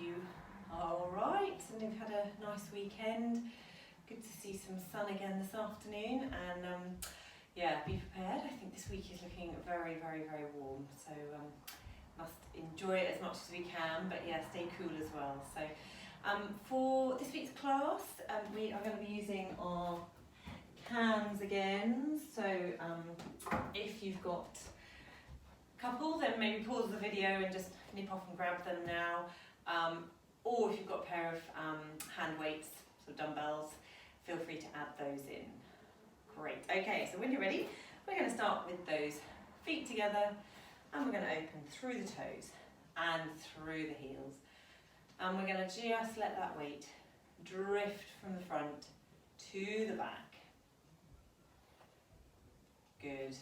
you are all right and you've had a nice weekend. Good to see some sun again this afternoon, and yeah, be prepared. I think this week is looking very, very, very warm, so must enjoy it as much as we can, but yeah, stay cool as well. So for this week's class, we are going to be using our cans again. So if you've got a couple, then maybe pause the video and just nip off and grab them now. Or if you've got a pair of hand weights, so dumbbells, feel free to add those in. Great. Okay, so when you're ready, we're going to start with those feet together, and we're going to open through the toes and through the heels. And we're going to just let that weight drift from the front to the back. Good.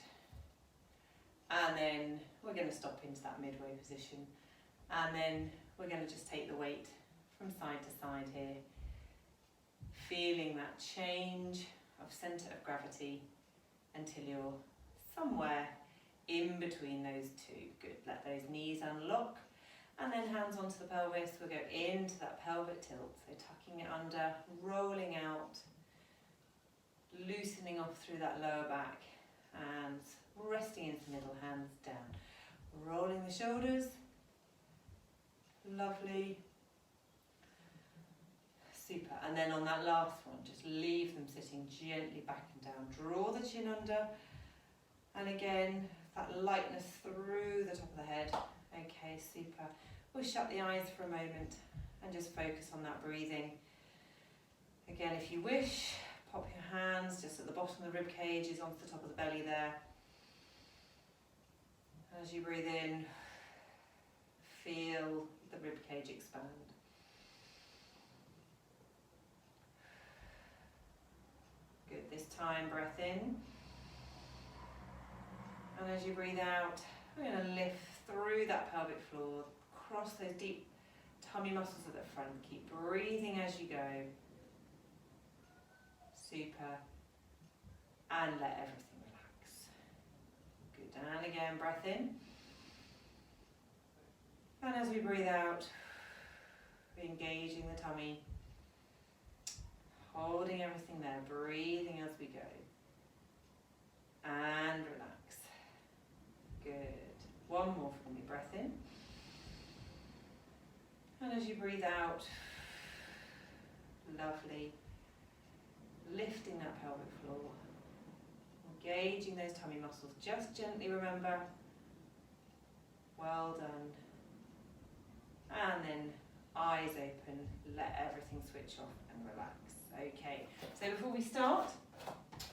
And then we're going to stop into that midway position. And then we're going to just take the weight from side to side here, feeling that change of centre of gravity until you're somewhere in between those two. Good. Let those knees unlock, and then hands onto the pelvis. We'll go into that pelvic tilt, so tucking it under, rolling out, loosening off through that lower back, and resting into the middle, hands down. Rolling the shoulders. Lovely. Super. And then on that last one, just leave them sitting gently back and down. Draw the chin under. And again, that lightness through the top of the head. Okay, super. We'll shut the eyes for a moment and just focus on that breathing. Again, if you wish, pop your hands just at the bottom of the rib cages onto the top of the belly there. As you breathe in, feel the rib cage expand. Good. This time, breath in. And as you breathe out, we're going to lift through that pelvic floor, cross those deep tummy muscles at the front. Keep breathing as you go. Super. And let everything relax. Good. And again, breath in. And as we breathe out, we're engaging the tummy, holding everything there, breathing as we go. And relax. Good. One more from me, breath in. And as you breathe out, lovely, lifting that pelvic floor, engaging those tummy muscles. Just gently, remember, well done. And then eyes open, let everything switch off and relax. Okay, so before we start,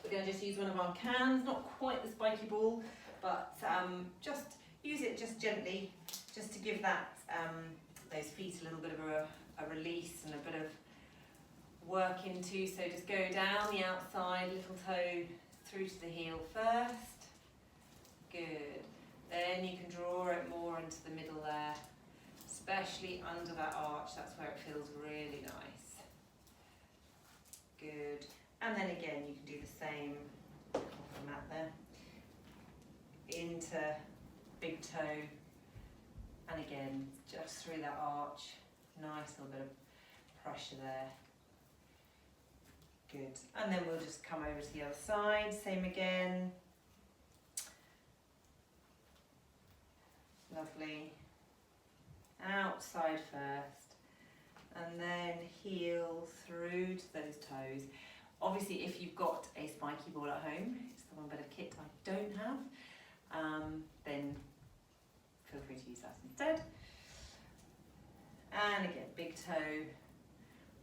we're going to just use one of our cans, not quite the spiky ball, but just use it just gently, just to give that those feet a little bit of a release and a bit of work into. So just go down the outside, little toe through to the heel first. Good. Then you can draw it more into the middle there, especially under that arch. That's where it feels really nice. Good. And then again, you can do the same off the mat there. Into big toe. And again, just through that arch. Nice little bit of pressure there. Good. And then we'll just come over to the other side. Same again. Lovely. Outside first, and then heel through to those toes. Obviously, if you've got a spiky ball at home, it's the one bit of kit I don't have, then feel free to use that instead. And again, big toe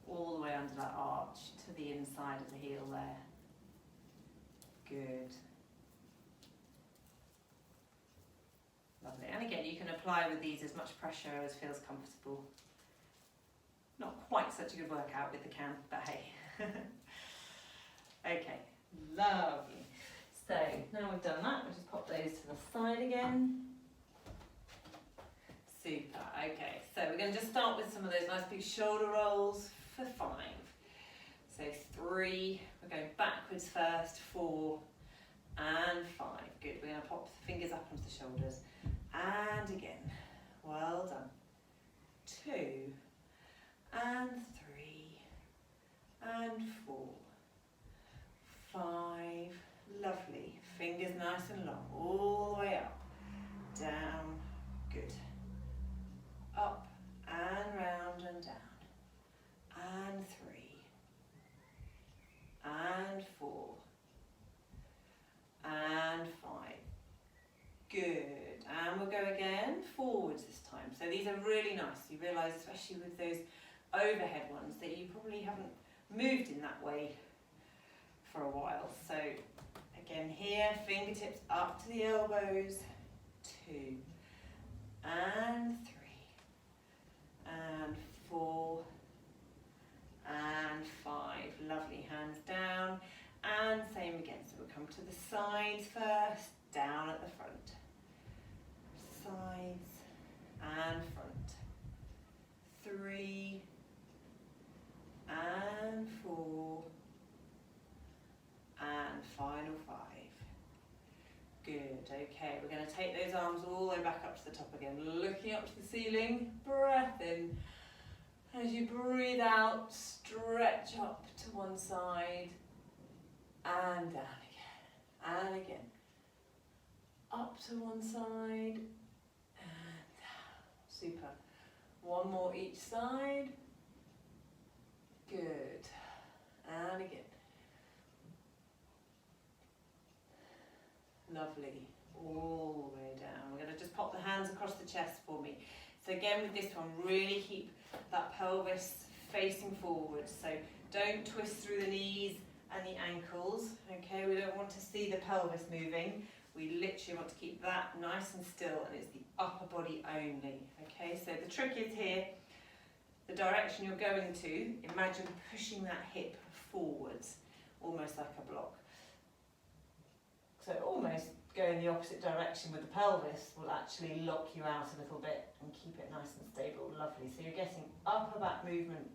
all the way under that arch to the inside of the heel there. Good. Lovely. And again, you can apply with these as much pressure as feels comfortable. Not quite such a good workout with the can, but hey. Okay, lovely. So now we've done that, we'll just pop those to the side again. Super. Okay, so we're going to just start with some of those nice big shoulder rolls for 5. So 3, we're going backwards first, 4 and 5. Good. We're going to pop the fingers up onto the shoulders. And again, well done. 2 these are really nice. You realise, especially with those overhead ones, that you probably haven't moved in that way for a while. So again here, fingertips up to the elbows, 2 and 3 and 4 and 5. Lovely, hands down, and same again. So we'll come to the sides first, down at the front. Sides and front. 3 and 4 and final 5. Good, okay, we're going to take those arms all the way back up to the top again, looking up to the ceiling, breath in. As you breathe out, stretch up to one side and down again, and again. Up to one side and down. Super. One more each side. Good. And again. Lovely. All the way down. We're going to just pop the hands across the chest for me. So again with this one, really keep that pelvis facing forward. So don't twist through the knees and the ankles. Okay, we don't want to see the pelvis moving. We literally want to keep that nice and still, and it's the upper body only. Okay, so the trick is here, the direction you're going to, imagine pushing that hip forwards, almost like a block. So almost go in the opposite direction with the pelvis will actually lock you out a little bit and keep it nice and stable. Lovely. So you're getting upper back movement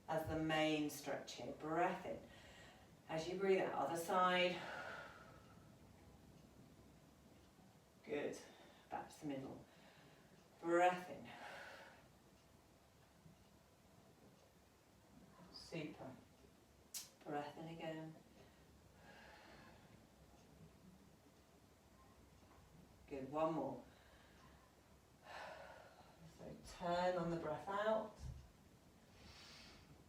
as the main stretch here. Breath in. As you breathe out, other side. Good. Back to the middle. Breath in. Super. Breath in again. Good, one more. So turn on the breath out.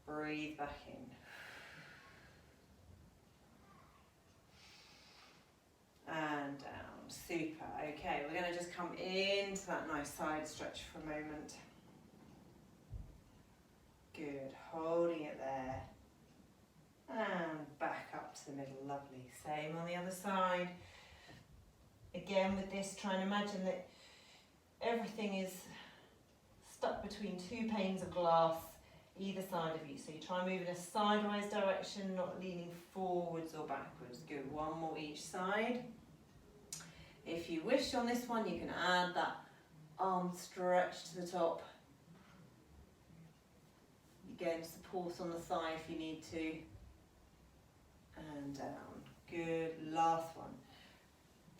Breathe back in. And down. Super. Okay, we're going to just come into that nice side stretch for a moment. Good. Holding it there. And back up to the middle. Lovely. Same on the other side. Again with this, try and imagine that everything is stuck between two panes of glass either side of you. So you try and move in a sideways direction, not leaning forwards or backwards. Good. One more each side. If you wish on this one, you can add that arm stretch to the top. Again, support on the thigh if you need to. And down. Good. Last one.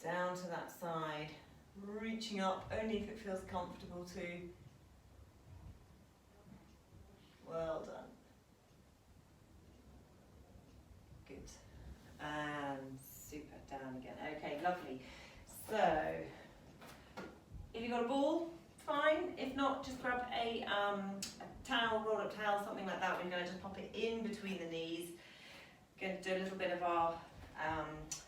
Down to that side. Reaching up only if it feels comfortable to. Well done. Good. And super. Down again. Okay, lovely. So, if you've got a ball, fine. If not, just grab a towel, roll up towel, something like that. We're going to just pop it in between the knees. Going to do a little bit of our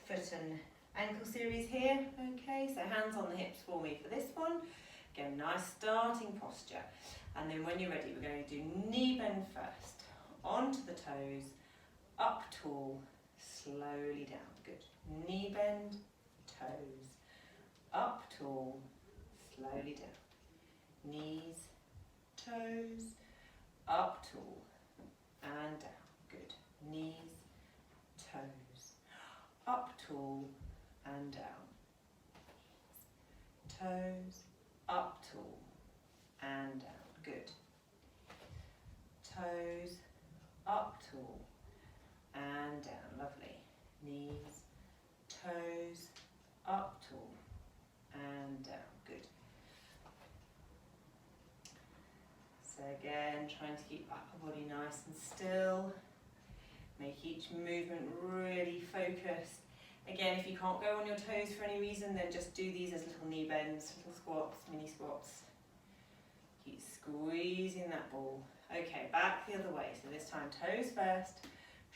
foot and ankle series here. Okay, so hands on the hips for me for this one. Again, nice starting posture. And then when you're ready, we're going to do knee bend first. Onto the toes, up tall, slowly down. Good. Knee bend, toes. Up tall, slowly down. Knees, toes, up tall, and down. Good. Knees, toes, up tall, and down. Toes, up tall, and down. Good. Toes, up tall, and down. Lovely. Knees, toes, up tall, and down. Good. So again, trying to keep upper body nice and still. Make each movement really focused. Again, if you can't go on your toes for any reason, then just do these as little knee bends, little squats, mini squats. Keep squeezing that ball. Okay, back the other way. So this time toes first,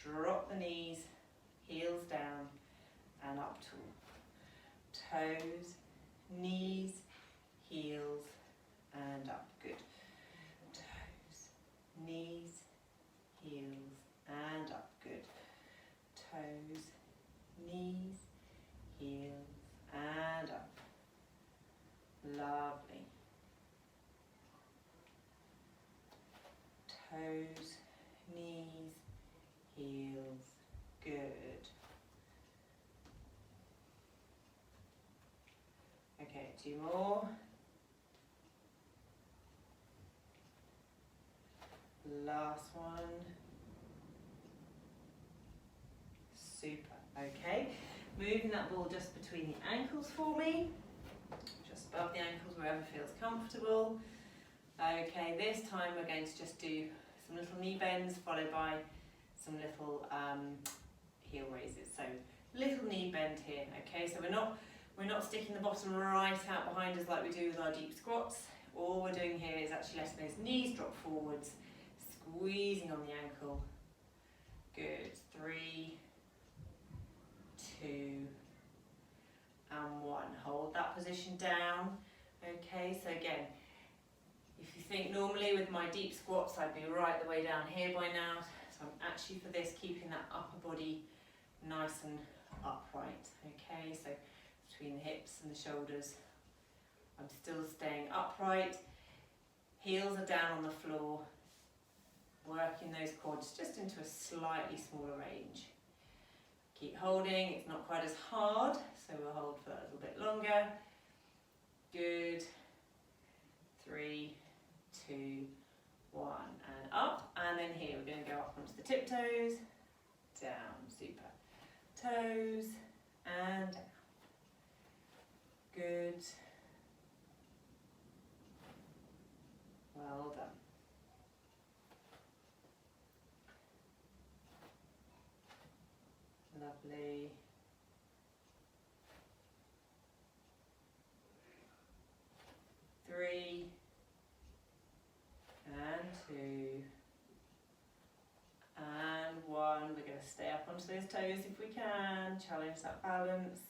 drop the knees, heels down, and up tall. Toes, knees, heels, and up. Good. Toes, knees, heels, and up. Good. Toes, knees, heels, and up. Lovely. Toes, knees, heels. Good. Okay, 2 more. Last one. Super. Okay, moving that ball just between the ankles for me. Just above the ankles, wherever feels comfortable. Okay, this time we're going to just do some little knee bends followed by some little heel raises. So little knee bend here. Okay, so we're not sticking the bottom right out behind us like we do with our deep squats. All we're doing here is actually letting those knees drop forwards, squeezing on the ankle. Good. 3, 2, and 1. Hold that position down. Okay, so again, if you think normally with my deep squats I'd be right the way down here by now, so I'm actually for this keeping that upper body nice and upright. Okay, so between the hips and the shoulders, I'm still staying upright. Heels are down on the floor, working those quads just into a slightly smaller range. Keep holding, it's not quite as hard, so we'll hold for that a little bit longer. Good. 3, 2, 1, and up. And then here we're going to go up onto the tiptoes, down, super. Toes, and down. Good. Well done. Lovely. Three, and 2, and 1. We're going to stay up onto those toes if we can. Challenge that balance.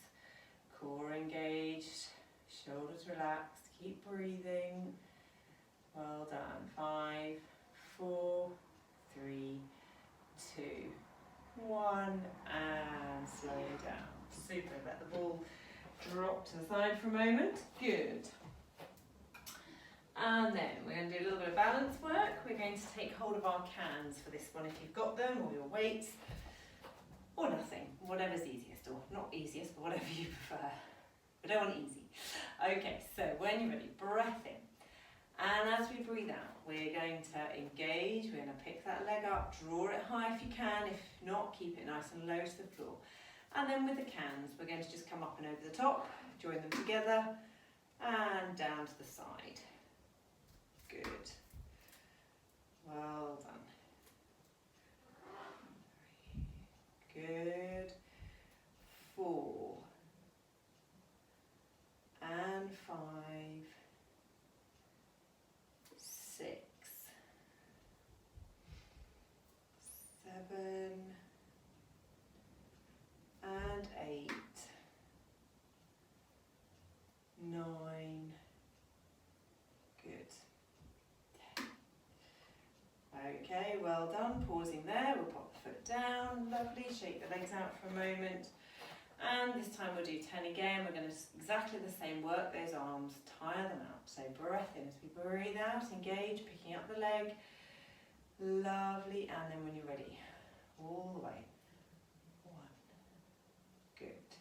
Core engaged, shoulders relaxed. Keep breathing. Well done. 5, 4, 3, 2, 1, and slow down. Super. Let the ball drop to the side for a moment. Good. And then we're going to do a little bit of balance work. We're going to take hold of our cans for this one if you've got them, or your weights, or nothing, whatever's easiest, or not easiest, but whatever you prefer. We don't want easy. Okay, so when you're ready, breath in. And as we breathe out, we're going to engage, we're going to pick that leg up, draw it high if you can, if not, keep it nice and low to the floor. And then with the cans, we're going to just come up and over the top, join them together, and down to the side. Good. Well done. Good. 4. And 5. 6. 7. And 8. 9. Good. Okay, well done. Pausing there, we'll pop the foot down. Lovely. Shake the legs out for a moment. And this time we'll do 10 again. We're going to exactly the same, work those arms, tire them out. So breath in as we breathe out, engage, picking up the leg. Lovely. And then when you're ready, all the way. 1. Good.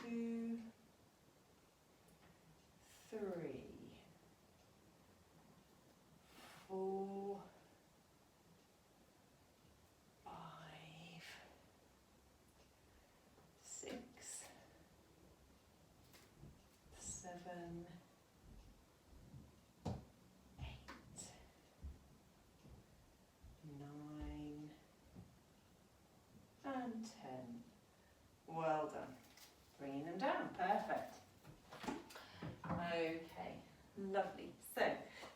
2. 3. 4. 5. 6. 7. 8. 9. And 10. Well done. Bringing them down. Perfect. Okay, lovely. So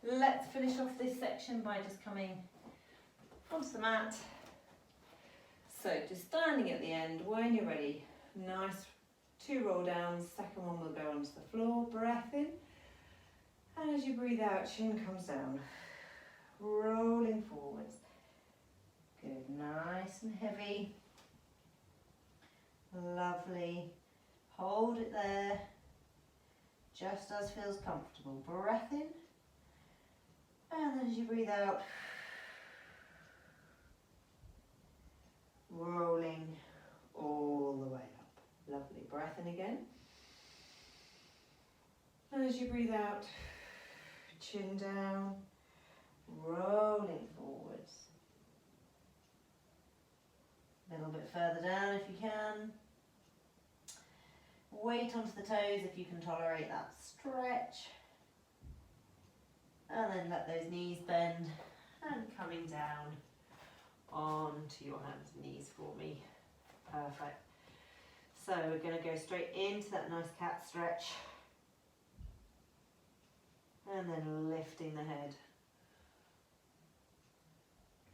let's finish off this section by just coming onto the mat. So just standing at the end, when you're ready, nice 2 roll downs, second one will go onto the floor, breath in, And as you breathe out, chin comes down, rolling forwards. Good, nice and heavy. Lovely. Hold it there, just as feels comfortable. Breath in, and then as you breathe out, rolling all the way up. Lovely. Breath in again. And as you breathe out, chin down, rolling forwards. A little bit further down if you can. Weight onto the toes if you can tolerate that stretch. And then let those knees bend and coming down onto your hands and knees for me. Perfect. So we're going to go straight into that nice cat stretch. And then lifting the head.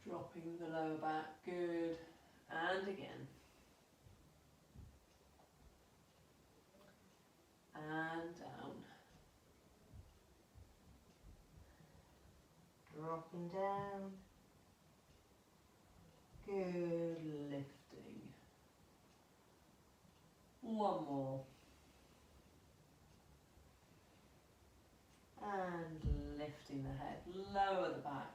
Dropping the lower back. Good. And again. And down. Dropping down. Good, lifting. One more. And lifting the head, lower the back.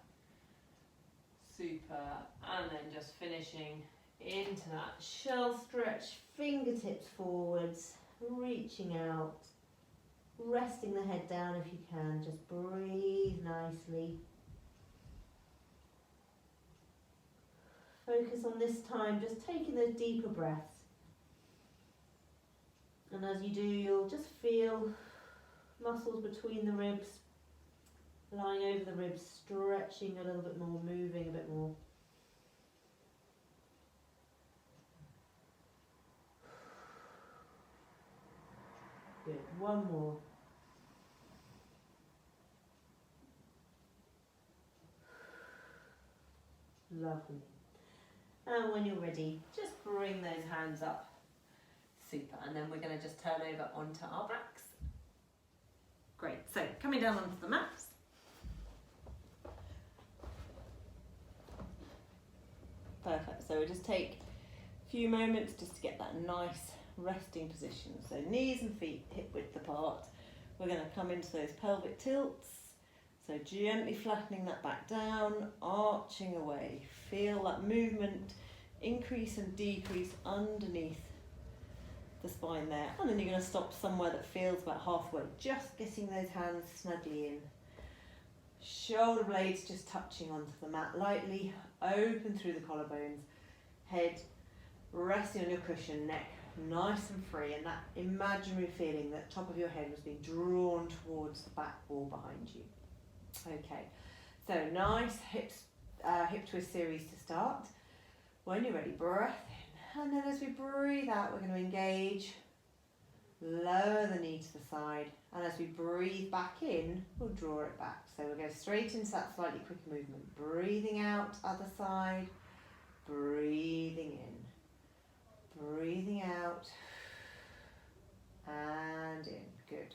Super. And then just finishing into that shell stretch, fingertips forwards, reaching out, resting the head down if you can, just breathe nicely. Focus on this time, just taking those deeper breaths. And as you do, you'll just feel muscles between the ribs, lying over the ribs, stretching a little bit more, moving a bit more. Good, one more. Lovely. And when you're ready, just bring those hands up. Super. And then we're going to just turn over onto our backs. Great. So coming down onto the mats. Perfect. So we'll just take a few moments just to get that nice resting position. So knees and feet hip width apart. We're going to come into those pelvic tilts. So gently flattening that back down, arching away. Feel that movement increase and decrease underneath the spine there. And then you're going to stop somewhere that feels about halfway, just getting those hands snugly in. Shoulder blades just touching onto the mat lightly, open through the collarbones, head resting on your cushion, neck nice and free, and that imaginary feeling that top of your head was being drawn towards the back wall behind you. Okay, so nice hip twist series to start. When you're ready, breath in, and then as we breathe out, we're going to engage, lower the knee to the side, and as we breathe back in, we'll draw it back. So we'll go straight into that slightly quicker movement. Breathing out, other side, breathing in, breathing out, and in. Good.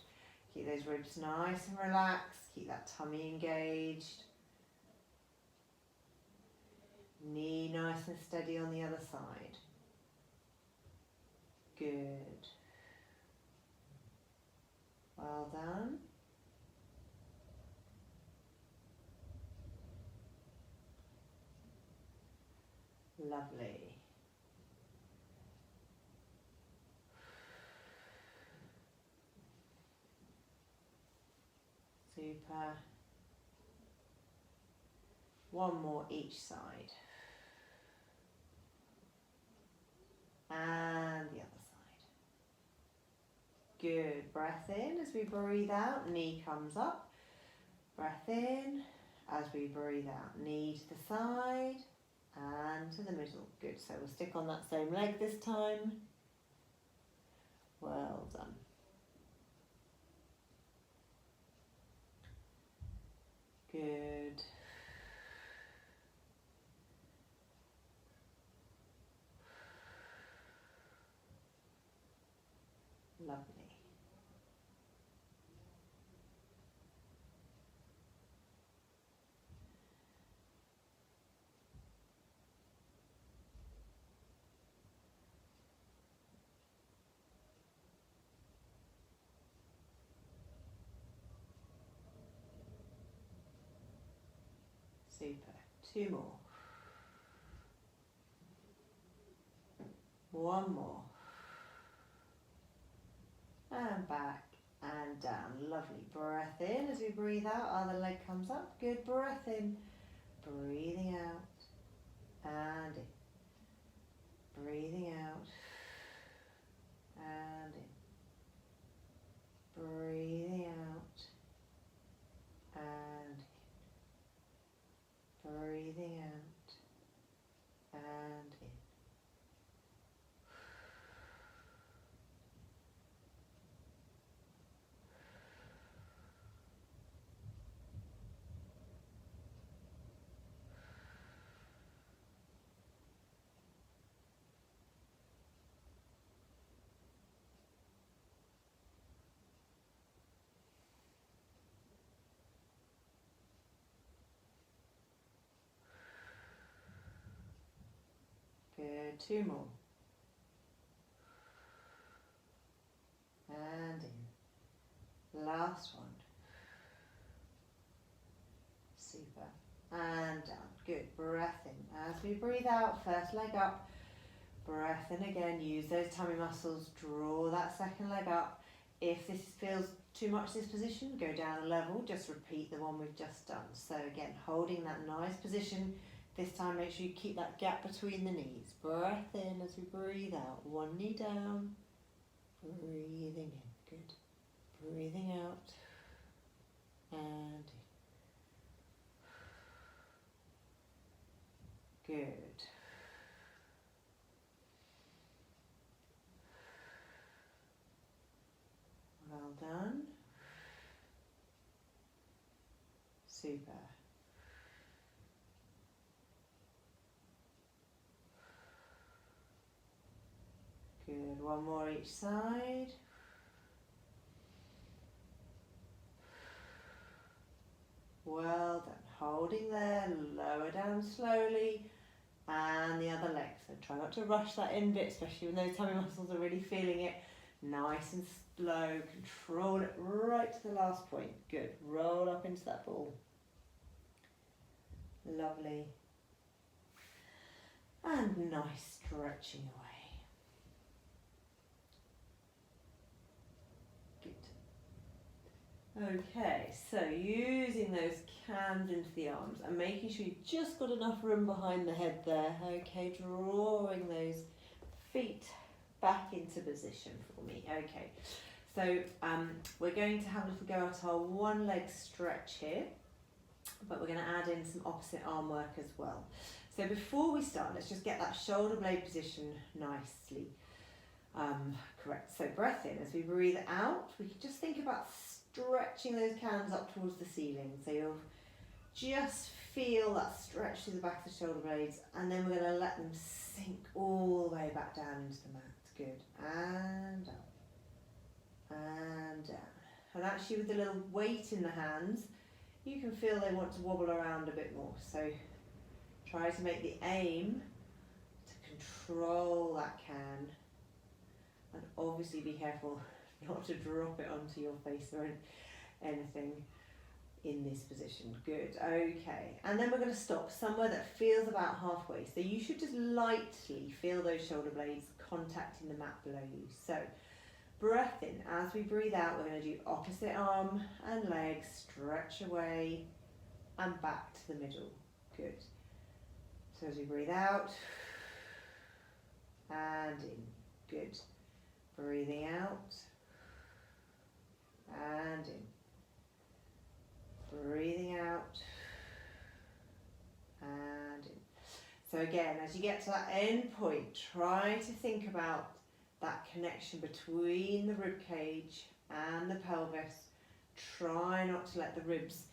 Keep those ribs nice and relaxed, keep that tummy engaged. Knee nice and steady on the other side. Good. Well done. Lovely. Super. One more each side. And the other side. Good. Breath in as we breathe out, knee comes up. Breath in as we breathe out, knee to the side and to the middle. Good. So we'll stick on that same leg this time. Well done. Good. Lovely. Super. 2 more. 1 more. And back and down. Lovely. Breath in as we breathe out. Other leg comes up. Good. Breath in. Breathing out. And in. Breathing out. And in. Breathing out. And in. Breathing out. And in. Good. 2 more. And in. Last one. Super. And down. Good. Breath in. As we breathe out, first leg up. Breath in again. Use those tummy muscles. Draw that second leg up. If this feels too much, this position, go down a level. Just repeat the one we've just done. So again, holding that nice position. This time, make sure you keep that gap between the knees. Breath in as we breathe out. 1 knee down. Breathing in. Good. Breathing out. And in. Good. Well done. Super. Good. 1 more each side. Well done. Holding there. Lower down slowly. And the other leg. So try not to rush that in bit, especially when those tummy muscles are really feeling it. Nice and slow. Control it right to the last point. Good. Roll up into that ball. Lovely. And nice stretching away. Okay, so using those cans into the arms and making sure you've just got enough room behind the head there. Okay, drawing those feet back into position for me. Okay, so we're going to have a little go at our 1 leg stretch here, but we're going to add in some opposite arm work as well. So before we start, let's just get that shoulder blade position nicely correct. So breath in. As we breathe out, we can just think about stretching those cans up towards the ceiling. So you'll just feel that stretch through the back of the shoulder blades, and then we're going to let them sink all the way back down into the mat. Good. And up. And down. And actually with the little weight in the hands, you can feel they want to wobble around a bit more. So try to make the aim to control that can, and obviously be careful not to drop it onto your face or anything in this position. Good. Okay, and then we're going to stop somewhere that feels about halfway. So you should just lightly feel those shoulder blades contacting the mat below you. So breath in. As we breathe out, we're going to do opposite arm and leg, stretch away and back to the middle. Good. So as we breathe out and in. Good. Breathing out and in. Breathing out and in. So again, as you get to that end point, try to think about that connection between the rib cage and the pelvis. Try not to let the ribs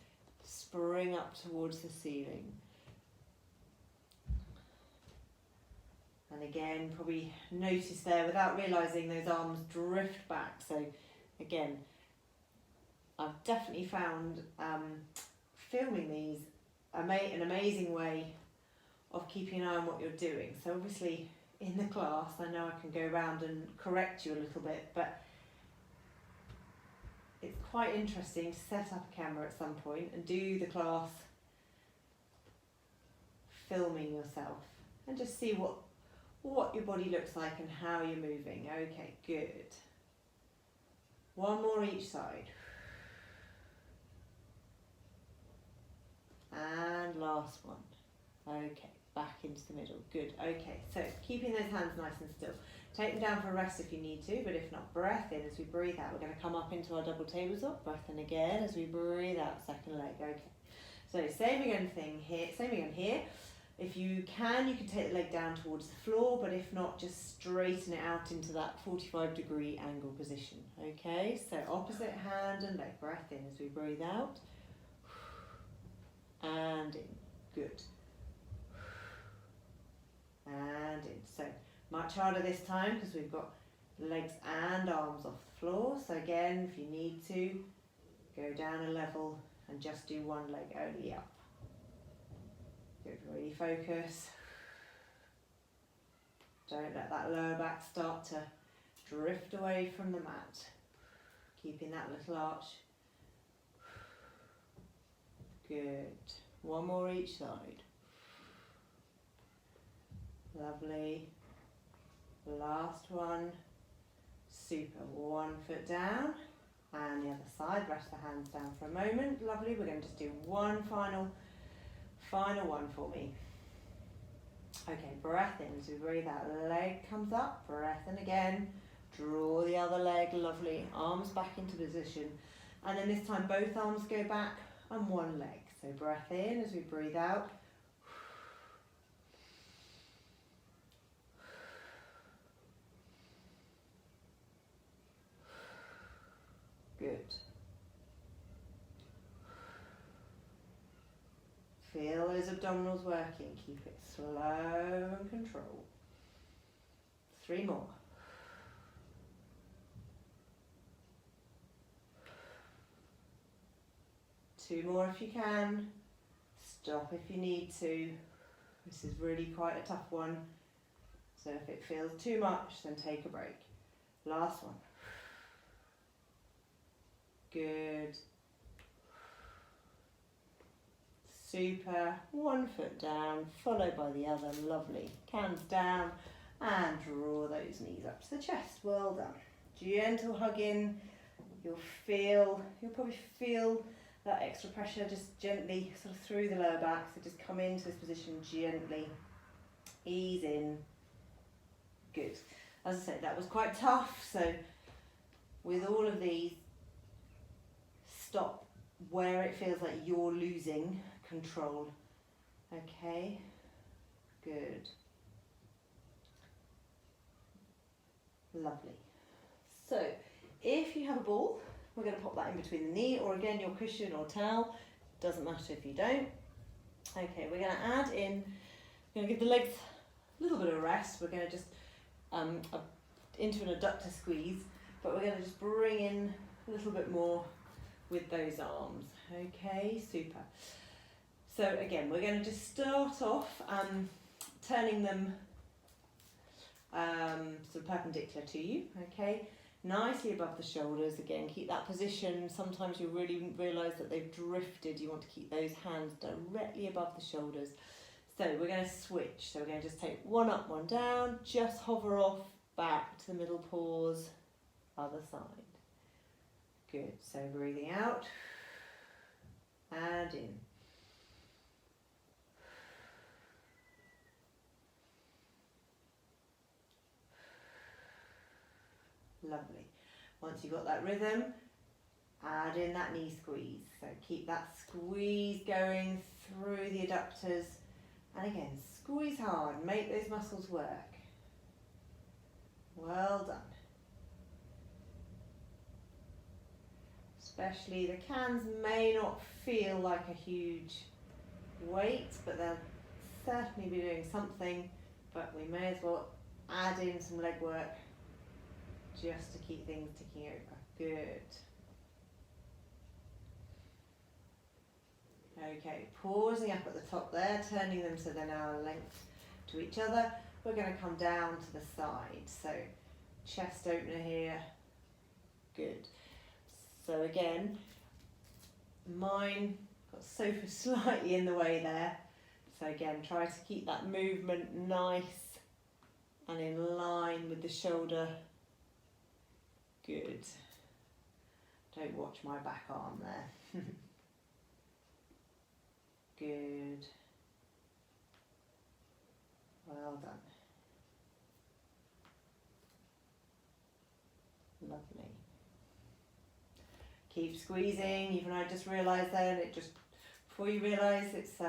spring up towards the ceiling. And again, probably notice there, without realising, those arms drift back. So again, I've definitely found filming these an amazing way of keeping an eye on what you're doing. So obviously in the class, I know I can go around and correct you a little bit, but it's quite interesting to set up a camera at some point and do the class filming yourself and just see what your body looks like and how you're moving. Okay, good. One more each side. And last one. Okay, back into the middle. Good. Okay, so keeping those hands nice and still. Take them down for a rest if you need to, but if not, breath in as we breathe out. We're going to come up into our double tabletop. Breath in again as we breathe out, second leg. Okay. So same again here. If you can take the leg down towards the floor, but if not, just straighten it out into that 45-degree angle position. Okay, so opposite hand and leg. Breath in as we breathe out. And in. Good. And in. So much harder this time because we've got legs and arms off the floor. So again, if you need to, go down a level and just do one leg only up. Good, really focus. Don't let that lower back start to drift away from the mat. Keeping that little arch. Good. One more each side. Lovely. Last one. Super. One foot down. And the other side. Rest the hands down for a moment. Lovely. We're going to just do one final one for me. Okay, breath in as we breathe out. Leg comes up. Breath in again. Draw the other leg. Lovely. Arms back into position. And then this time both arms go back and one leg. So breath in as we breathe out. Good. Feel those abdominals working. Keep it slow and controlled. 3 more. Two more if you can. Stop if you need to. This is really quite a tough one. So if it feels too much, then take a break. Last one. Good. Super. One foot down, followed by the other. Lovely. Hands down and draw those knees up to the chest. Well done. Gentle hug in. You'll probably feel that extra pressure just gently sort of through the lower back. So just come into this position gently. Ease in. Good. As I said, that was quite tough. So with all of these, stop where it feels like you're losing control. Okay, good. Lovely. So if you have a ball, we're going to pop that in between the knee, or again your cushion or towel, doesn't matter if you don't. Okay, we're going to add in, we're going to give the legs a little bit of rest. We're going to just into an adductor squeeze, but we're going to just bring in a little bit more with those arms. Okay, super. So again, we're going to just start off turning them sort of perpendicular to you. Okay, nicely above the shoulders. Again, keep that position. Sometimes you really realise that they've drifted. You want to keep those hands directly above the shoulders. So we're going to switch. So we're going to just take one up, one down. Just hover off back to the middle pause. Other side. Good. So breathing out and in. Lovely. Once you've got that rhythm, add in that knee squeeze. So keep that squeeze going through the adductors. And again, squeeze hard. Make those muscles work. Well done. Especially the cans may not feel like a huge weight, but they'll certainly be doing something. But we may as well add in some leg work just to keep things ticking over. Good. Okay, pausing up at the top there, turning them so they're now length to each other. We're going to come down to the side. So chest opener here. Good. So again, mine got sofa slightly in the way there. So again, try to keep that movement nice and in line with the shoulder. Good. Don't watch my back arm there. Good. Well done. Lovely. Keep squeezing. Even I just realised then, before you realise it's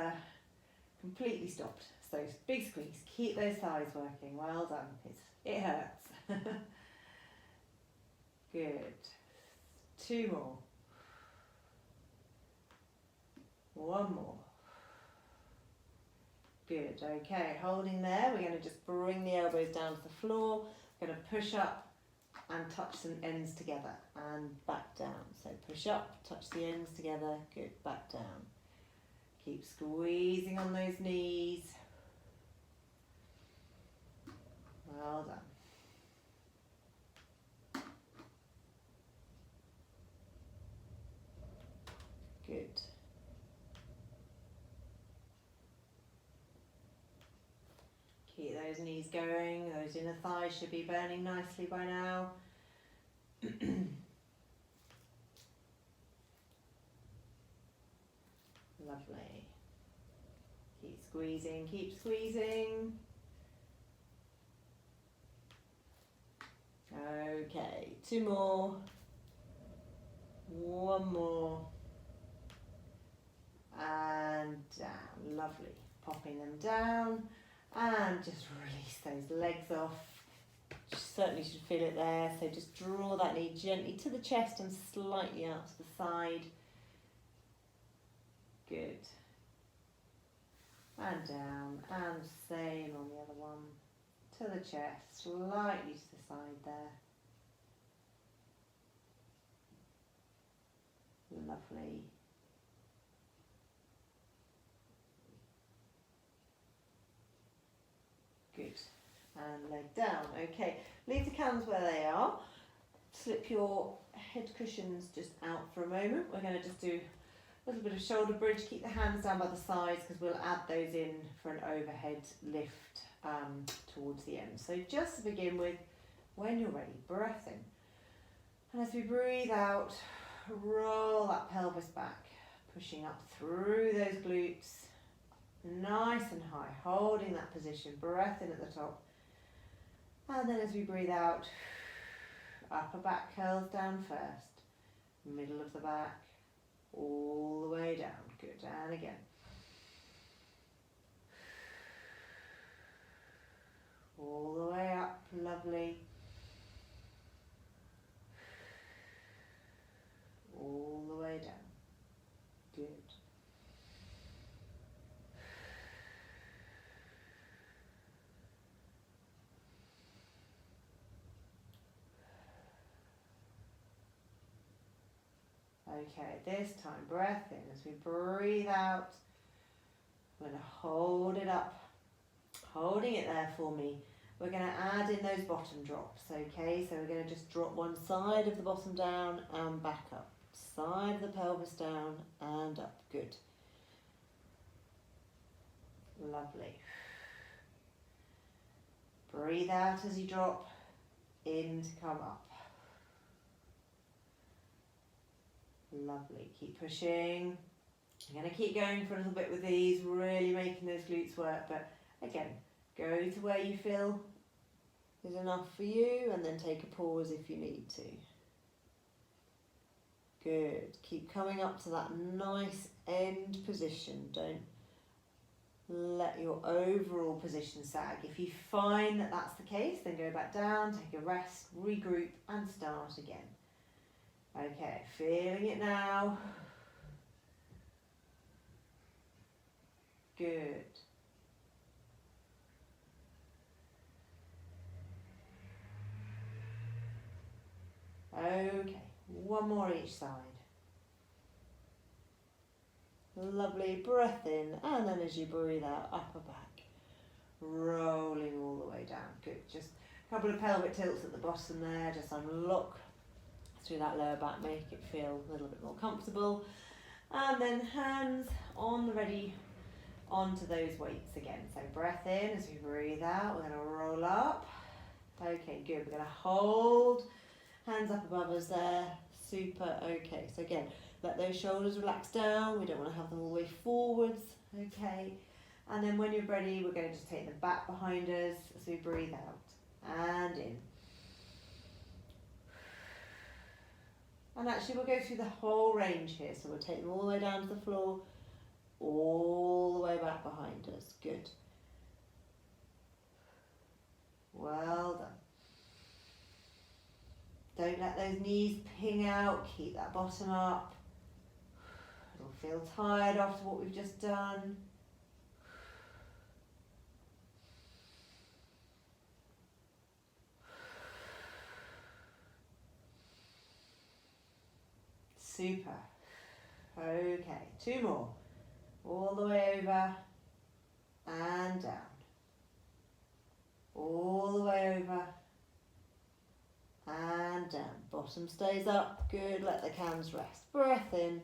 completely stopped. So big squeeze. Keep those thighs working. Well done. It hurts. Good. 2 more. 1 more. Good. Okay, holding there. We're going to just bring the elbows down to the floor. We're going to push up and touch some ends together and back down. So push up, touch the ends together. Good. Back down. Keep squeezing on those knees. Well done. Good. Keep those knees going. Those inner thighs should be burning nicely by now. Lovely. Keep squeezing, keep squeezing. Okay, 2 more. 1 more. And down. Lovely. Popping them down. And just release those legs off. Certainly should feel it there. So just draw that knee gently to the chest and slightly out to the side. Good. And down. And same on the other one. To the chest, slightly to the side there. Lovely. Good. And leg down. Okay, leave the cans where they are. Slip your head cushions just out for a moment. We're going to just do a little bit of shoulder bridge. Keep the hands down by the sides because we'll add those in for an overhead lift towards the end. So just to begin with, when you're ready, breath in. And as we breathe out, roll that pelvis back, pushing up through those glutes. Nice and high, holding that position, breath in at the top. And then as we breathe out, upper back curls down first, middle of the back, all the way down. Good, and again. All the way up, lovely. All the way down. Good. Okay, this time, breath in. As we breathe out, I'm going to hold it up, holding it there for me. We're going to add in those bottom drops, okay? So we're going to just drop one side of the bottom down and back up. Side of the pelvis down and up. Good. Lovely. Breathe out as you drop, in to come up. Lovely, keep pushing. I'm going to keep going for a little bit with these, really making those glutes work, but again, go to where you feel is enough for you and then take a pause if you need to. Good, keep coming up to that nice end position. Don't let your overall position sag. If you find that that's the case, then go back down, take a rest, regroup and start again. Okay, feeling it now. Good. Okay, 1 more each side. Lovely, breath in, and then as you breathe out, upper back. Rolling all the way down. Good, just a couple of pelvic tilts at the bottom there, just unlock through that lower back, make it feel a little bit more comfortable. And then hands on the ready onto those weights again. So breath in as we breathe out, we're going to roll up. Okay, good. We're going to hold, hands up above us there. Super, okay. So again, let those shoulders relax down. We don't want to have them all the way forwards, okay. And then when you're ready, we're going to just take them back behind us as we breathe out and in. And actually we'll go through the whole range here. So we'll take them all the way down to the floor, all the way back behind us. Good. Well done. Don't let those knees ping out. Keep that bottom up. It'll feel tired after what we've just done. Super. Okay, 2 more. All the way over and down. All the way over and down. Bottom stays up. Good. Let the cans rest. Breath in.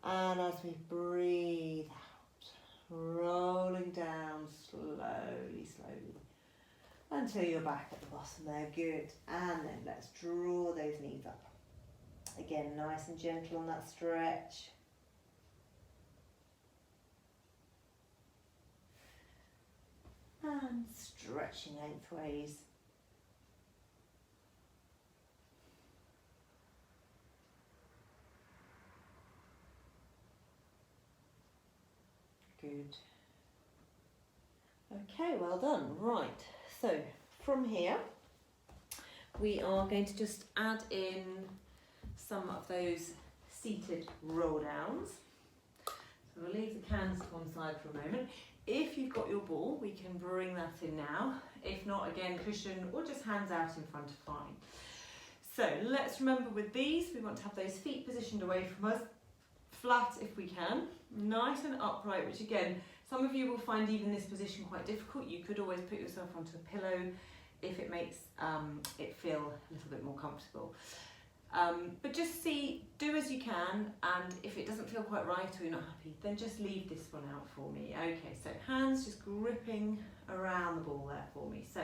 And as we breathe out, rolling down slowly, slowly, until you're back at the bottom there. Good. And then let's draw those knees up. Again, nice and gentle on that stretch. And stretching lengthways. Good. Okay, well done. Right, so from here we are going to just add in some of those seated roll downs. So we'll leave the cans to one side for a moment. If you've got your ball, we can bring that in now. If not, again, cushion or just hands out in front are fine. So let's remember with these, we want to have those feet positioned away from us, flat if we can, nice and upright, which again, some of you will find even this position quite difficult. You could always put yourself onto a pillow if it makes it feel a little bit more comfortable. But just do as you can, and if it doesn't feel quite right or you're not happy, then just leave this one out for me. Okay, so hands just gripping around the ball there for me. So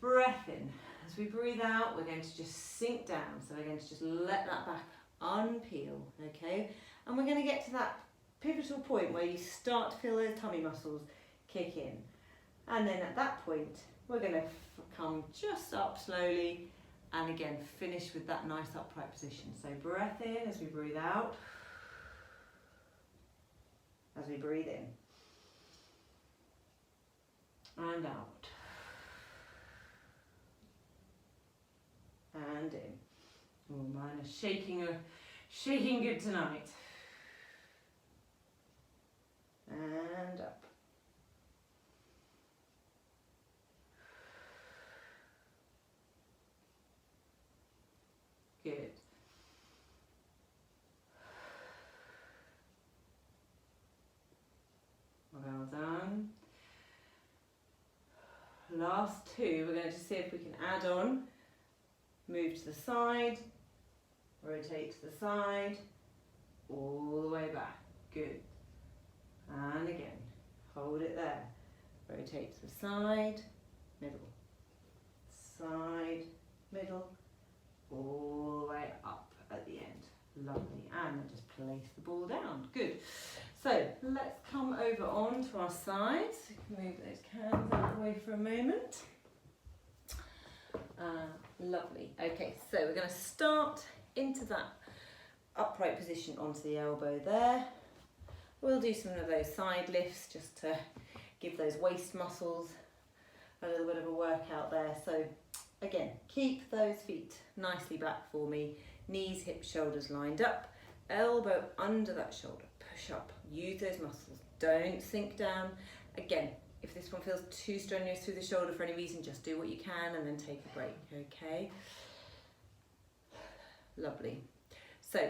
breath in. As we breathe out, we're going to just sink down. So we're going to just let that back unpeel, okay? And we're going to get to that pivotal point where you start to feel those tummy muscles kick in. And then at that point, we're going to come just up slowly. And again, finish with that nice upright position. So breath in as we breathe out, as we breathe in, and out, and in. Oh, mine is shaking good tonight. And up. Good. Well done. Last 2, we're going to see if we can add on. Move to the side, rotate to the side, all the way back. Good. And again, hold it there. Rotate to the side, middle, side, middle, all the way up at the end. Lovely. And then just place the ball down. Good. So let's come over onto our sides. We can move those cans out of the way for a moment. Lovely. Okay, so we're going to start into that upright position onto the elbow there. We'll do some of those side lifts just to give those waist muscles a little bit of a workout there. So again, keep those feet nicely back for me. Knees, hips, shoulders lined up. Elbow under that shoulder. Push up. Use those muscles. Don't sink down. Again, if this one feels too strenuous through the shoulder for any reason, just do what you can and then take a break, okay? Lovely. So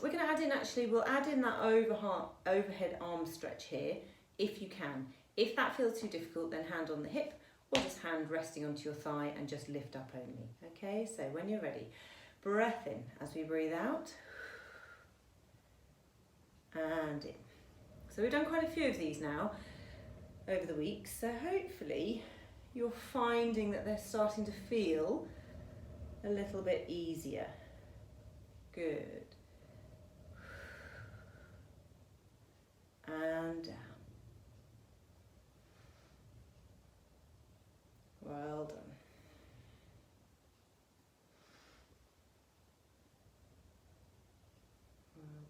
we're going to add in, we'll add in that overhead arm stretch here, if you can. If that feels too difficult, then hand on the hip, or just hand resting onto your thigh and just lift up only, okay? So when you're ready, breath in as we breathe out, and in. So we've done quite a few of these now over the weeks, so hopefully you're finding that they're starting to feel a little bit easier. Good. And down. Well done.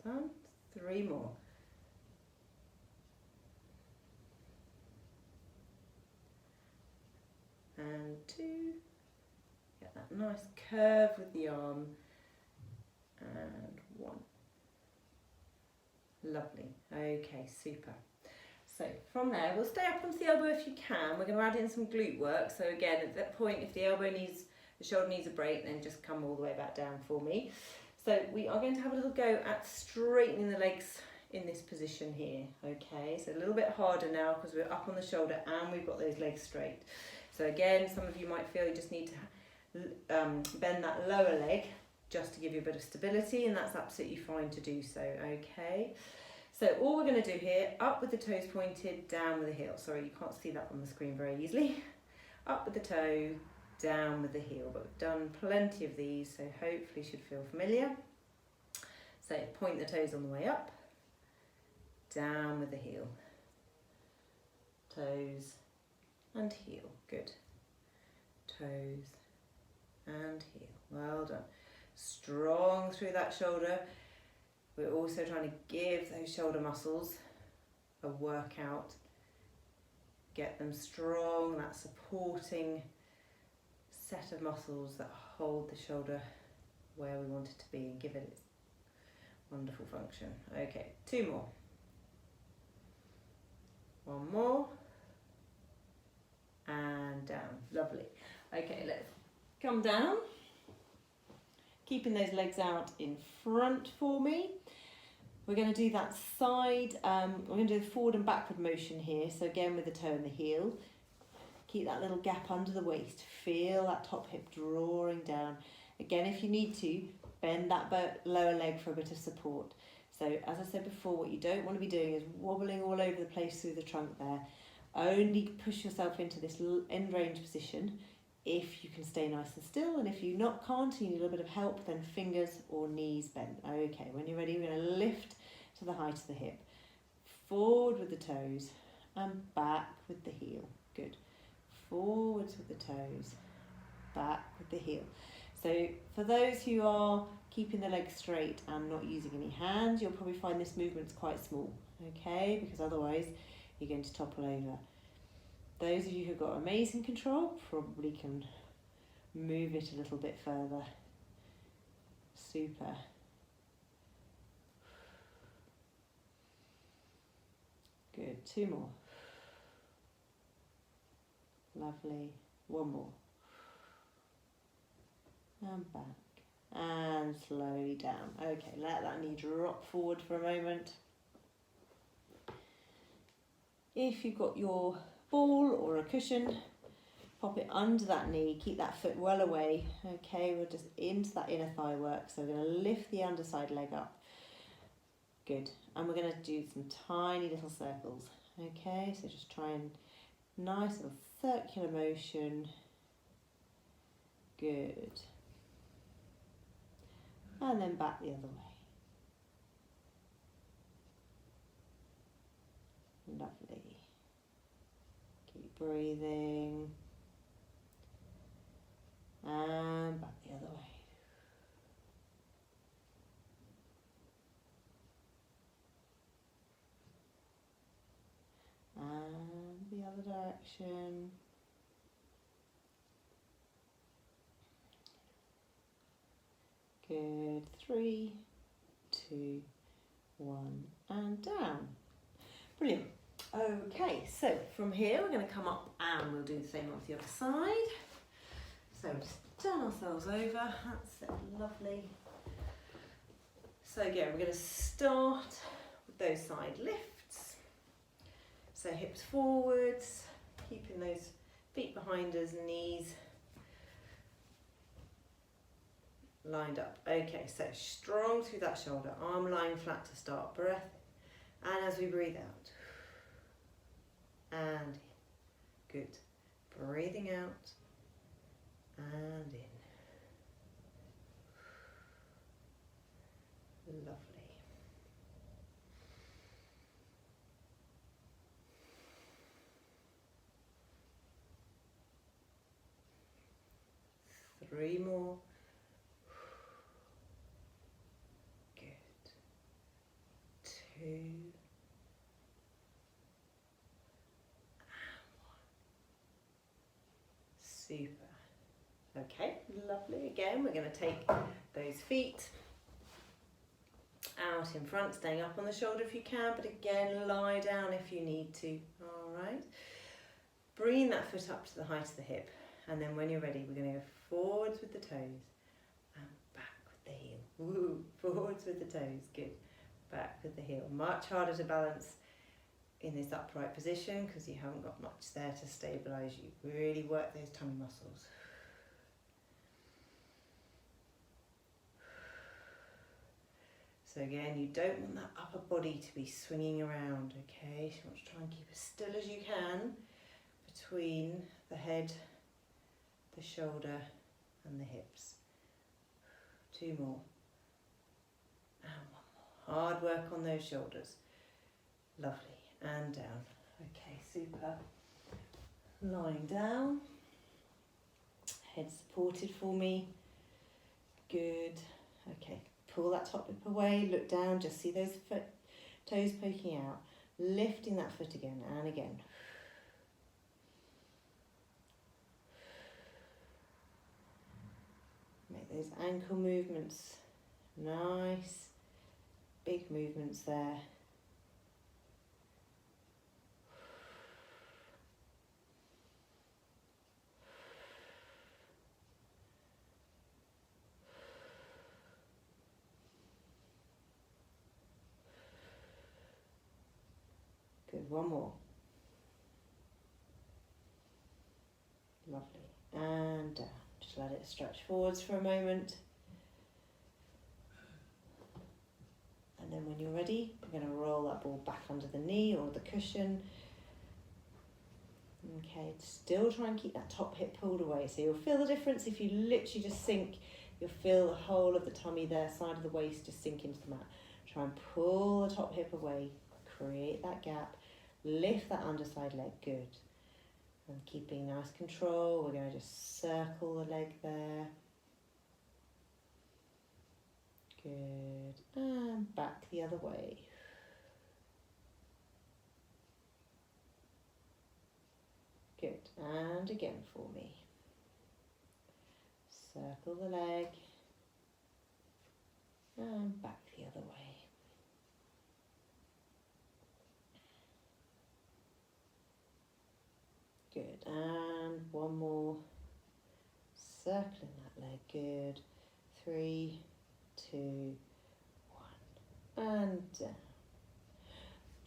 Well done. 3 more. And 2. Get that nice curve with the arm. And 1. Lovely. Okay, super. So from there, we'll stay up onto the elbow if you can. We're going to add in some glute work. So again, at that point, if the shoulder needs a break, then just come all the way back down for me. So we are going to have a little go at straightening the legs in this position here. Okay, so a little bit harder now because we're up on the shoulder and we've got those legs straight. So again, some of you might feel you just need to bend that lower leg just to give you a bit of stability, and that's absolutely fine to do so. Okay. So all we're going to do here, up with the toes pointed, down with the heel. Sorry, you can't see that on the screen very easily. Up with the toe, down with the heel. But we've done plenty of these, so hopefully should feel familiar. So point the toes on the way up, down with the heel. Toes and heel. Good. Toes and heel. Well done. Strong through that shoulder. We're also trying to give those shoulder muscles a workout, get them strong, that supporting set of muscles that hold the shoulder where we want it to be and give it its wonderful function. Okay, 2 more. 1 more. And down. Lovely. Okay, let's come down. Keeping those legs out in front for me. We're going to do that side, we're going to do the forward and backward motion here. So again with the toe and the heel. Keep that little gap under the waist. Feel that top hip drawing down. Again, if you need to, bend that lower leg for a bit of support. So as I said before, what you don't want to be doing is wobbling all over the place through the trunk there. Only push yourself into this end range position if you can stay nice and still, and if you can't, you need a little bit of help, then fingers or knees bent. Okay, when you're ready, we're going to lift to the height of the hip. Forward with the toes and back with the heel. Good. Forwards with the toes, back with the heel. So for those who are keeping the legs straight and not using any hands, you'll probably find this movement's quite small, okay, because otherwise you're going to topple over. Those of you who've got amazing control probably can move it a little bit further. Super. Good, 2 more. Lovely. 1 more. And back. And slowly down. Okay, let that knee drop forward for a moment. If you've got your ball or a cushion, pop it under that knee, keep that foot well away. Okay, we're just into that inner thigh work, so we're going to lift the underside leg up. Good, and we're going to do some tiny little circles. Okay, so just try and nice little circular motion. Good, and then back the other way. Lovely. Keep breathing. And back the other way. And the other direction. Good. 3, 2, 1, and down. Brilliant. Okay, so from here we're going to come up and we'll do the same on the other side. So just turn ourselves over. That's it. Lovely. So again, we're going to start with those side lifts. So hips forwards, keeping those feet behind us, knees lined up. Okay, so strong through that shoulder, arm lying flat to start. Breath And as we breathe out, and in. Good. Breathing out and in. Lovely. Three more. Good. Two. Super. Okay, lovely. Again, we're going to take those feet out in front, staying up on the shoulder if you can, but again, lie down if you need to. All right. Bring that foot up to the height of the hip, and then when you're ready, we're going to go forwards with the toes and back with the heel. Woo! Forwards with the toes. Good. Back with the heel. Much harder to balance in this upright position because you haven't got much there to stabilize you. Really work those tummy muscles. So again, you don't want that upper body to be swinging around, okay? So you want to try and keep as still as you can between the head, the shoulder and the hips. Two more. And one more. Hard work on those shoulders. Lovely. And down. Okay, super. Lying down. Head supported for me. Good. Okay, pull that top hip away, look down, just see those toes poking out. Lifting that foot again and again. Make those ankle movements nice. Big movements there. Good, one more. Lovely. And down. Just let it stretch forwards for a moment. And then when you're ready, we're going to roll that ball back under the knee or the cushion. Okay, still try and keep that top hip pulled away. So you'll feel the difference if you literally just sink. You'll feel the whole of the tummy there, side of the waist, just sink into the mat. Try and pull the top hip away. Create that gap. Lift that underside leg. Good. And keeping nice control, we're going to just circle the leg there. Good. And back the other way. Good. And again for me. Circle the leg. And back the other way. Good, and one more, circling that leg, good, 3, 2, 1, and down.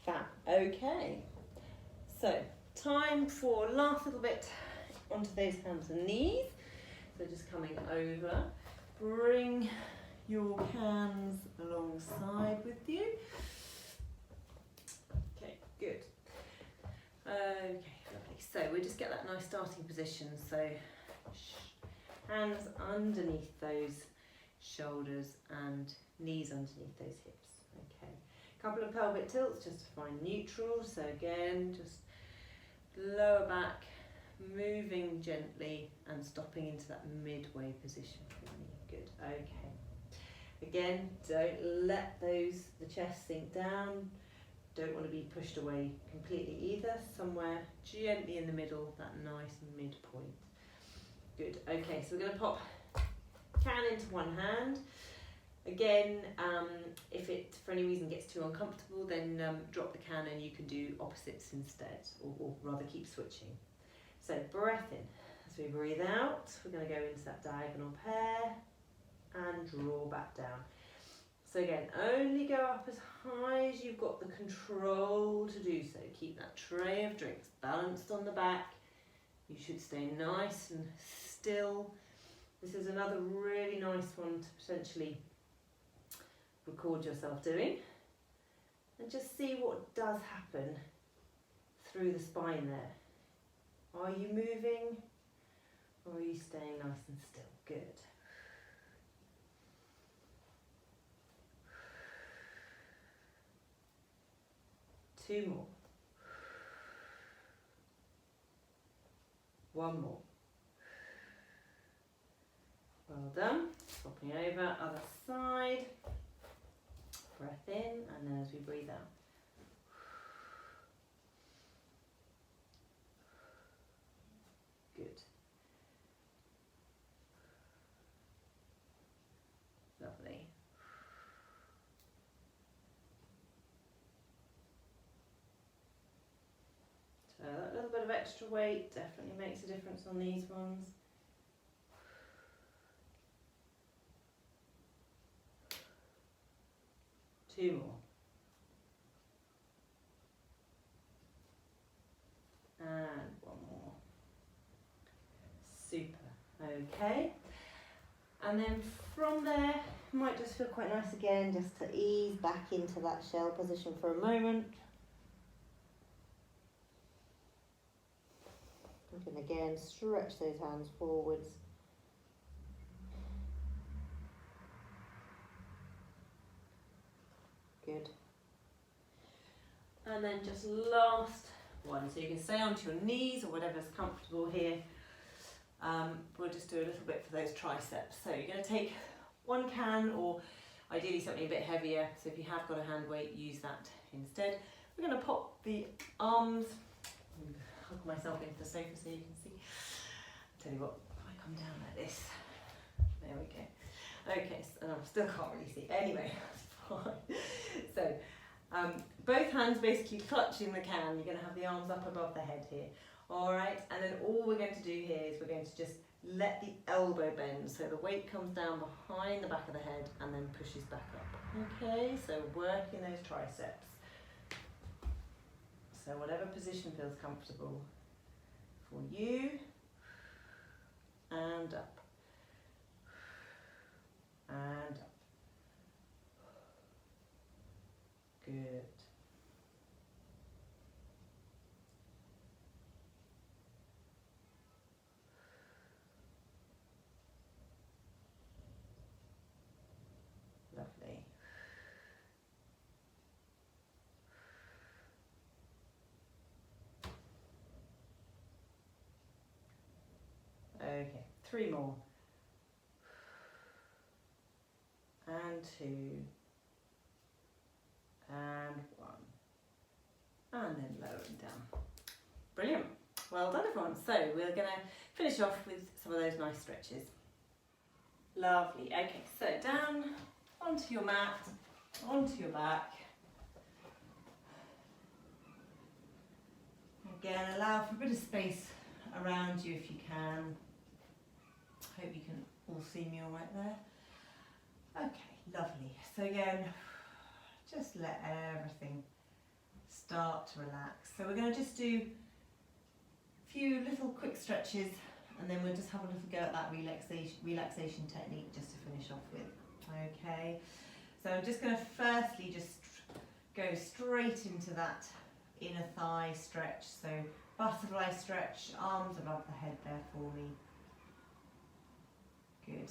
Fab, okay, so time for last little bit onto those hands and knees, so just coming over, bring your hands alongside with you, okay, good, okay. So we just get that nice starting position, so hands underneath those shoulders and knees underneath those hips, okay. Couple of pelvic tilts just to find neutral, so again, just lower back, moving gently and stopping into that midway position for me, good, okay. Again, don't let the chest sink down. Don't want to be pushed away completely either, somewhere gently in the middle, that nice midpoint. Good, okay, so we're going to pop can into one hand. Again, if it for any reason gets too uncomfortable, then drop the can and you can do opposites instead, or rather keep switching. So breath in. As we breathe out, we're going to go into that diagonal pair and draw back down. So again, only go up as high as you've got the control to do so. Keep that tray of drinks balanced on the back. You should stay nice and still. This is another really nice one to potentially record yourself doing. And just see what does happen through the spine there. Are you moving or are you staying nice and still? Good. Two more. One more. Well done. Swapping over, other side. Breath in, and then as we breathe out. Good. Lovely. So that little bit of extra weight definitely makes a difference on these ones. Two more. And one more. Super. Okay. And then from there, might just feel quite nice again, just to ease back into that shell position for a moment. You can again stretch those hands forwards. Good. And then just last one. So you can stay onto your knees or whatever's comfortable here. We'll just do a little bit for those triceps. So you're going to take one can, or ideally something a bit heavier. So if you have got a hand weight, use that instead. We're going to pop the arms, hug myself into the sofa so you can see. Tell you what, if I come down like this, there we go. Okay, so I still can't really see. Anyway, that's fine. So both hands basically clutching the can. You're going to have the arms up above the head here. All right, and then all we're going to do here is we're going to just let the elbow bend, so the weight comes down behind the back of the head and then pushes back up. Okay, so working those triceps. So whatever position feels comfortable for you, and up, and up. Good. Lovely. Okay, three more. And two. And one. And then lowering down. Brilliant. Well done, everyone. So we're going to finish off with some of those nice stretches. Lovely. Okay, so down onto your mat, onto your back. Again, allow for a bit of space around you if you can. Hope you can all see me all right there. Okay, lovely. So again, just let everything start to relax. So we're going to just do a few little quick stretches, and then we'll just have a little go at that relaxation technique just to finish off with. Okay, so I'm just going to firstly just go straight into that inner thigh stretch. So butterfly stretch, arms above the head there for me. Good.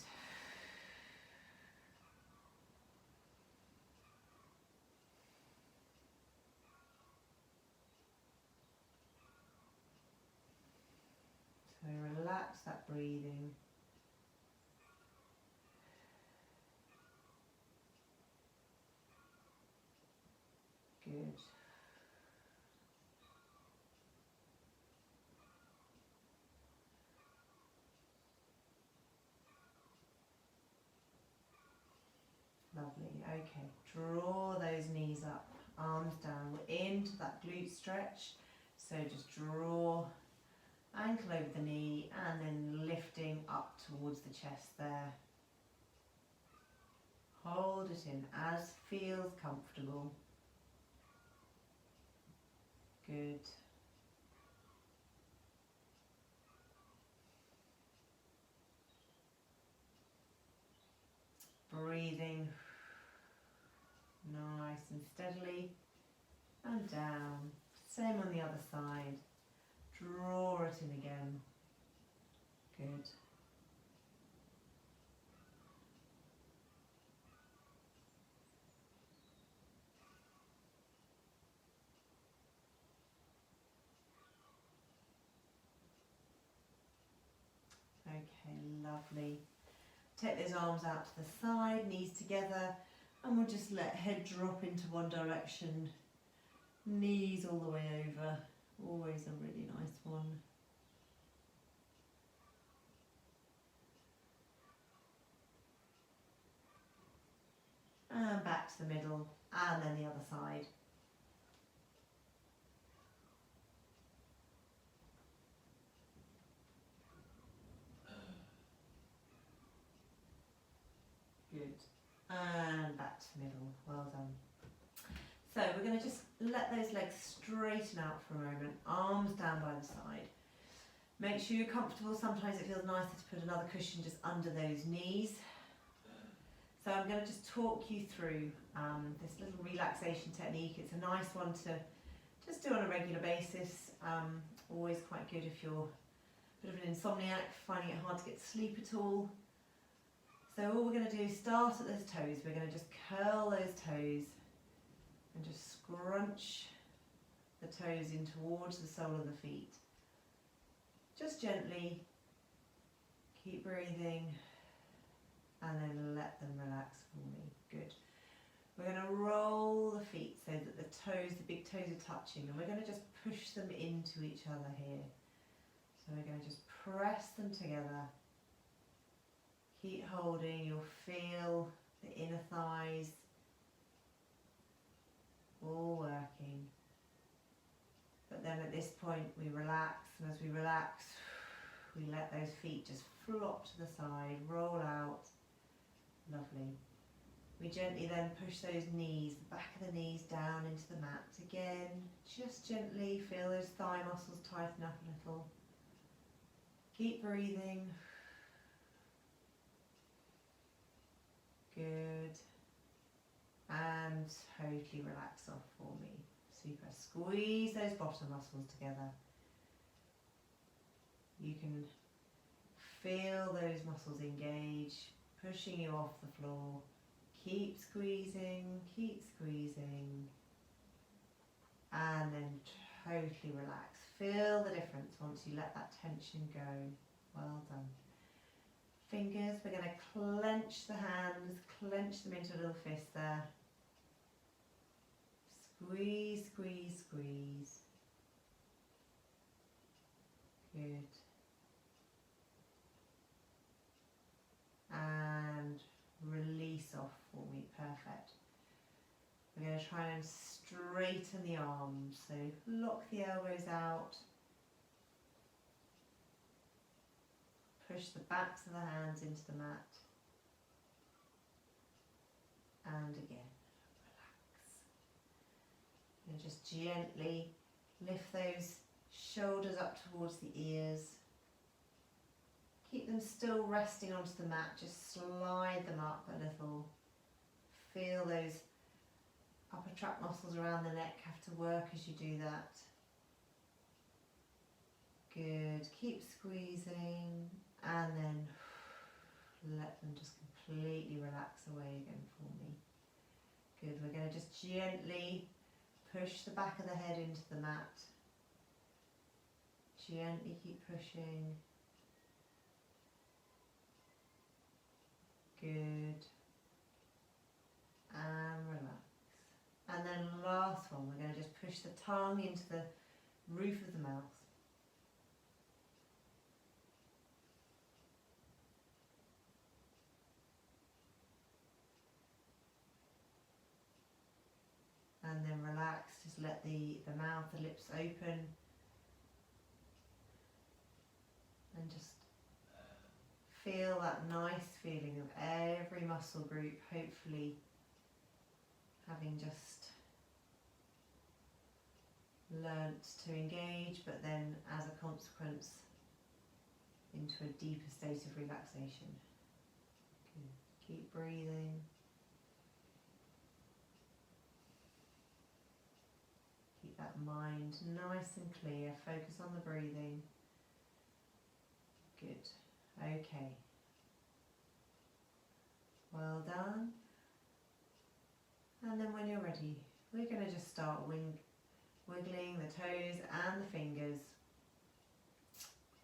So relax that breathing. Good. Lovely. Okay, draw those knees up, arms down. We're into that glute stretch. So just draw ankle over the knee and then lifting up towards the chest there. Hold it in as feels comfortable. Good. Breathing nice and steadily and down. Same on the other side. Draw it in again. Good. Okay, lovely. Take those arms out to the side, knees together, and we'll just let head drop into one direction, knees all the way over. Always a really nice one. And back to the middle, and then the other side. Good. And back to the middle. Well done. So we're going to just let those legs straighten out for a moment, arms down by the side. Make sure you're comfortable. Sometimes it feels nicer to put another cushion just under those knees. So I'm going to just talk you through this little relaxation technique. It's a nice one to just do on a regular basis. Always quite good if you're a bit of an insomniac, finding it hard to get to sleep at all. So all we're going to do is start at those toes. We're going to just curl those toes and just scrunch the toes in towards the sole of the feet. Just gently, keep breathing, and then let them relax for me. Good. We're going to roll the feet so that the toes, the big toes are touching, and we're going to just push them into each other here. So we're going to just press them together. Keep holding, you'll feel the inner thighs all working. But then at this point we relax, and as we relax, we let those feet just flop to the side, roll out. Lovely. We gently then push those knees, the back of the knees down into the mat. Again, just gently feel those thigh muscles tighten up a little. Keep breathing. Good. And totally relax off for me. Super. Squeeze those bottom muscles together. You can feel those muscles engage, pushing you off the floor. Keep squeezing, and then totally relax. Feel the difference once you let that tension go. Well done. Fingers, we're going to clench the hands, clench them into a little fist there. Squeeze, squeeze, squeeze. Good. And release off for me. Perfect. We're going to try and straighten the arms. So lock the elbows out. Push the backs of the hands into the mat. And again, relax. And just gently lift those shoulders up towards the ears. Keep them still resting onto the mat, just slide them up a little. Feel those upper trap muscles around the neck have to work as you do that. Good, keep squeezing, and then let them just completely relax away again for me. Good, we're going to just gently push the back of the head into the mat. Gently keep pushing. Good. And relax. And then last one, we're going to just push the tongue into the roof of the mouth. And then relax, just let the mouth, the lips open. And just feel that nice feeling of every muscle group, hopefully having just learnt to engage, but then as a consequence into a deeper state of relaxation. Good. Keep breathing. that mind nice and clear. Focus on the breathing. Good. Okay. Well done. And then when you're ready, we're going to just start wiggling the toes and the fingers.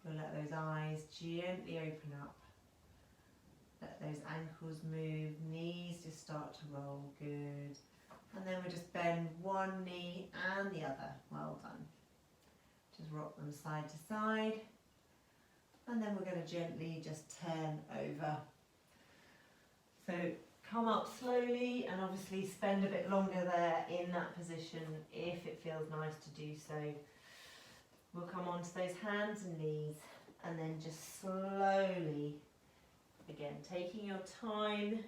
We'll let those eyes gently open up. Let those ankles move, knees just start to roll. Good. And then we'll just bend one knee and the other. Well done. Just rock them side to side. And then we're going to gently just turn over. So come up slowly and obviously spend a bit longer there in that position if it feels nice to do so. We'll come onto those hands and knees and then just slowly, again, taking your time.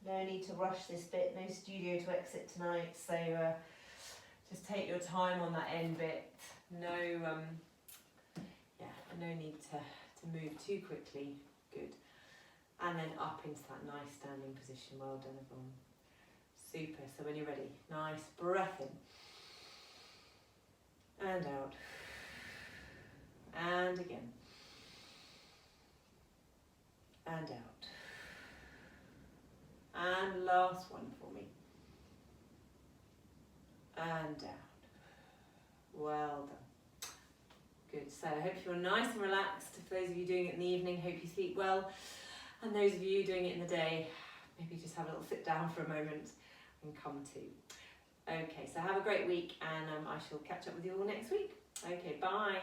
No need to rush this bit, no studio to exit tonight, so just take your time on that end bit. No need to move too quickly. Good. And then up into that nice standing position. Well done, everyone. Super. So when you're ready, nice breath in and out. And again. And out. And last one for me. And down. Well done. Good. So I hope you're nice and relaxed. For those of you doing it in the evening, hope you sleep well. And those of you doing it in the day, maybe just have a little sit down for a moment and come to. Okay, so have a great week and I shall catch up with you all next week. Okay, bye.